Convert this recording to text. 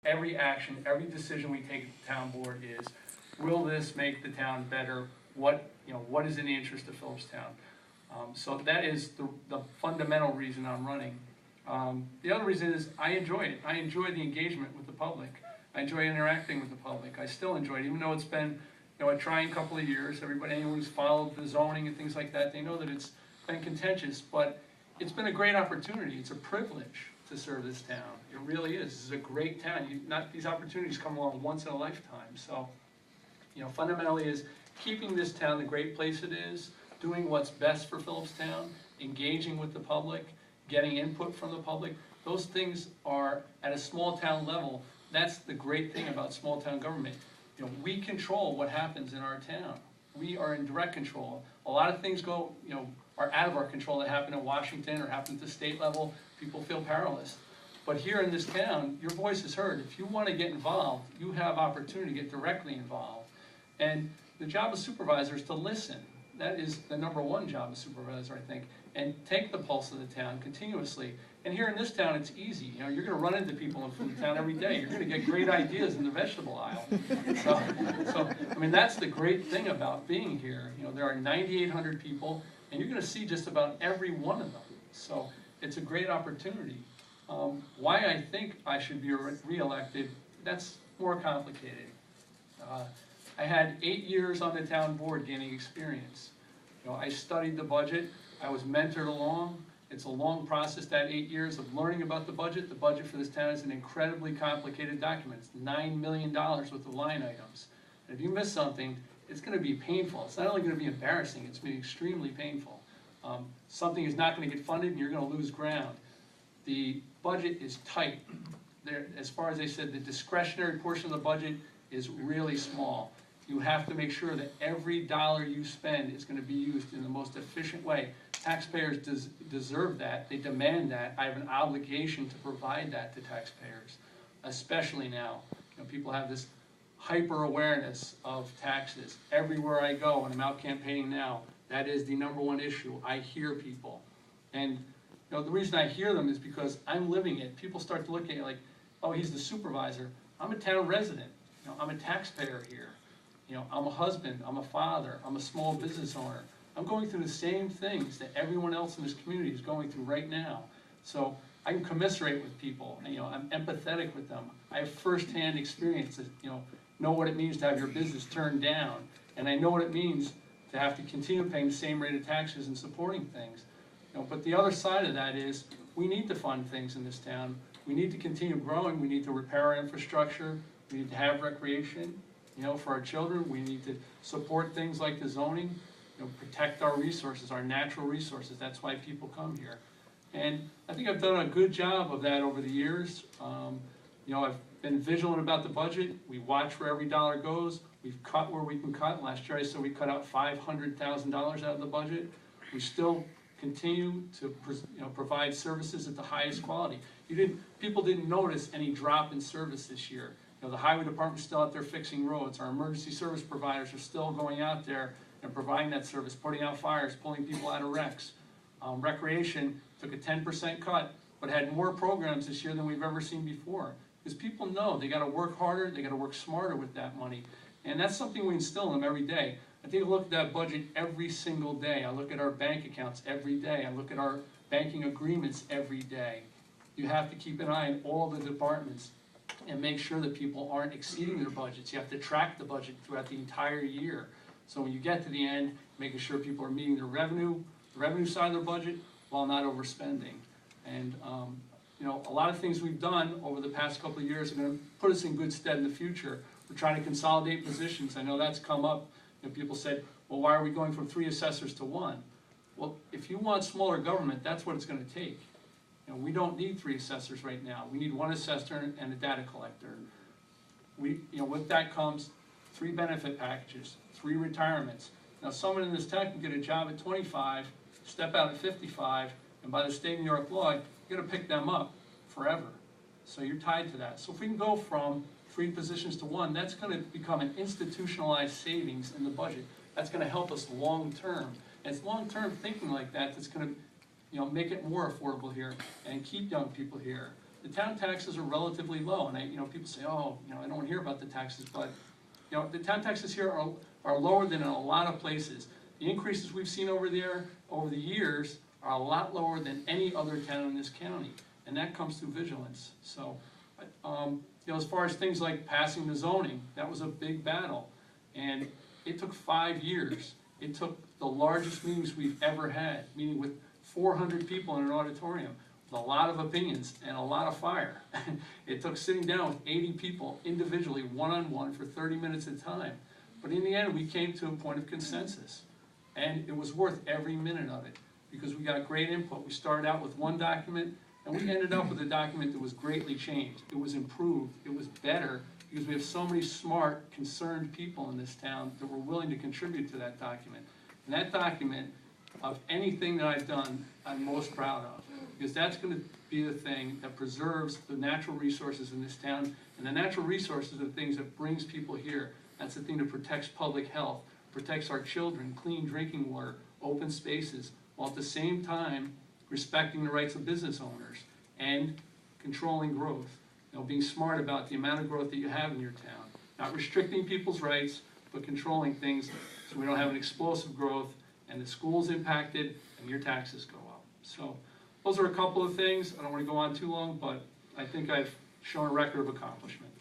every action, every decision we take at the town board is, will this make the town better? What is in the interest of Philipstown? So that is the fundamental reason I'm running. The other reason is I enjoy it. I enjoy the engagement with the public. I enjoy interacting with the public. I still enjoy it, even though it's been a trying couple of years. Anyone who's followed the zoning and things like that, they know that it's been contentious, but it's been a great opportunity. It's a privilege to serve this town. It really is. This is a great town. These opportunities come along once in a lifetime. So, fundamentally is keeping this town the great place it is, doing what's best for Philipstown, engaging with the public, getting input from the public. Those things are, at a small town level, that's the great thing about small town government. We control what happens in our town. We are in direct control. A lot of things are out of our control that happen in Washington or happen at the state level. People feel powerless. But here in this town, your voice is heard. If you want to get involved, you have opportunity to get directly involved. And the job of supervisor is to listen. That is the #1 job of supervisor, I think, and take the pulse of the town continuously. And here in this town, it's easy. You're going to run into people in food town every day. You're going to get great ideas in the vegetable aisle. So I mean, that's the great thing about being here. There are 9,800 people, and you're going to see just about every one of them. So it's a great opportunity. Why I think I should be re-elected, that's more complicated. I had 8 years on the town board gaining experience. I studied the budget. I was mentored along. It's a long process, that 8 years of learning about the budget. The budget for this town is an incredibly complicated document. It's $9 million worth of line items. And if you miss something, it's going to be painful. It's not only going to be embarrassing, it's going to be extremely painful. Something is not going to get funded and you're going to lose ground. The budget is tight. As far as I said, the discretionary portion of the budget is really small. You have to make sure that every dollar you spend is going to be used in the most efficient way. Taxpayers deserve that. They demand that. I have an obligation to provide that to taxpayers, especially now. People have this hyper awareness of taxes. Everywhere I go, and I'm out campaigning now, that is the #1 issue. I hear people. And the reason I hear them is because I'm living it. People start to look at it like, oh, he's the supervisor. I'm a town resident. I'm a taxpayer here. I'm a husband, I'm a father, I'm a small business owner. I'm going through the same things that everyone else in this community is going through right now. So I can commiserate with people, I'm empathetic with them. I have firsthand experience to, know what it means to have your business turned down. And I know what it means to have to continue paying the same rate of taxes and supporting things. But the other side of that is we need to fund things in this town. We need to continue growing. We need to repair our infrastructure. We need to have recreation. For our children, we need to support things like the zoning, protect our resources, our natural resources. That's why people come here. And I think I've done a good job of that over the years. I've been vigilant about the budget. We watch where every dollar goes. We've cut where we can cut. Last year I said we cut out $500,000 out of the budget. We still continue to provide services at the highest quality. People didn't notice any drop in service this year. The highway department's still out there fixing roads. Our emergency service providers are still going out there and providing that service, putting out fires, pulling people out of wrecks. Recreation took a 10% cut, but had more programs this year than we've ever seen before. Because people know they got to work harder, they got to work smarter with that money. And that's something we instill in them every day. I take a look at that budget every single day. I look at our bank accounts every day. I look at our banking agreements every day. You have to keep an eye on all the departments and make sure that people aren't exceeding their budgets. You have to track the budget throughout the entire year. So when you get to the end, making sure people are meeting the revenue side of their budget while not overspending. And a lot of things we've done over the past couple of years are going to put us in good stead in the future. We're trying to consolidate positions. I know that's come up. People said, well, why are we going from 3 assessors to 1? Well, if you want smaller government, that's what it's going to take. We don't need 3 assessors right now. We need 1 assessor and a data collector. With that comes 3 benefit packages, 3 retirements. Now, someone in this town can get a job at 25, step out at 55, and by the state of New York law, you got to pick them up forever. So you're tied to that. So if we can go from 3 positions to 1, that's going to become an institutionalized savings in the budget. That's going to help us long term. And it's long term thinking like that that's going to make it more affordable here and keep young people here. the town taxes are relatively low, and people say, oh, I don't want to hear about the taxes, but, the town taxes here are lower than in a lot of places. The increases we've seen over there over the years are a lot lower than any other town in this county, and that comes through vigilance. So, as far as things like passing the zoning, that was a big battle, and it took 5 years. It took the largest meetings we've ever had, meeting with 400 people in an auditorium, with a lot of opinions and a lot of fire. It took sitting down with 80 people individually, one-on-one, for 30 minutes at a time. But in the end, we came to a point of consensus, and it was worth every minute of it, because we got great input. We started out with one document, and we ended up with a document that was greatly changed. It was improved, it was better, because we have so many smart, concerned people in this town that were willing to contribute to that document. And that document, of anything that I've done, I'm most proud of, because that's going to be the thing that preserves the natural resources in this town, and the natural resources are the things that brings people here. That's the thing that protects public health, protects our children, clean drinking water, open spaces, while at the same time respecting the rights of business owners and controlling growth. Being smart about the amount of growth that you have in your town. Not restricting people's rights, but controlling things so we don't have an explosive growth and the school's impacted and your taxes go up. So those are a couple of things. I don't want to go on too long, but I think I've shown a record of accomplishment.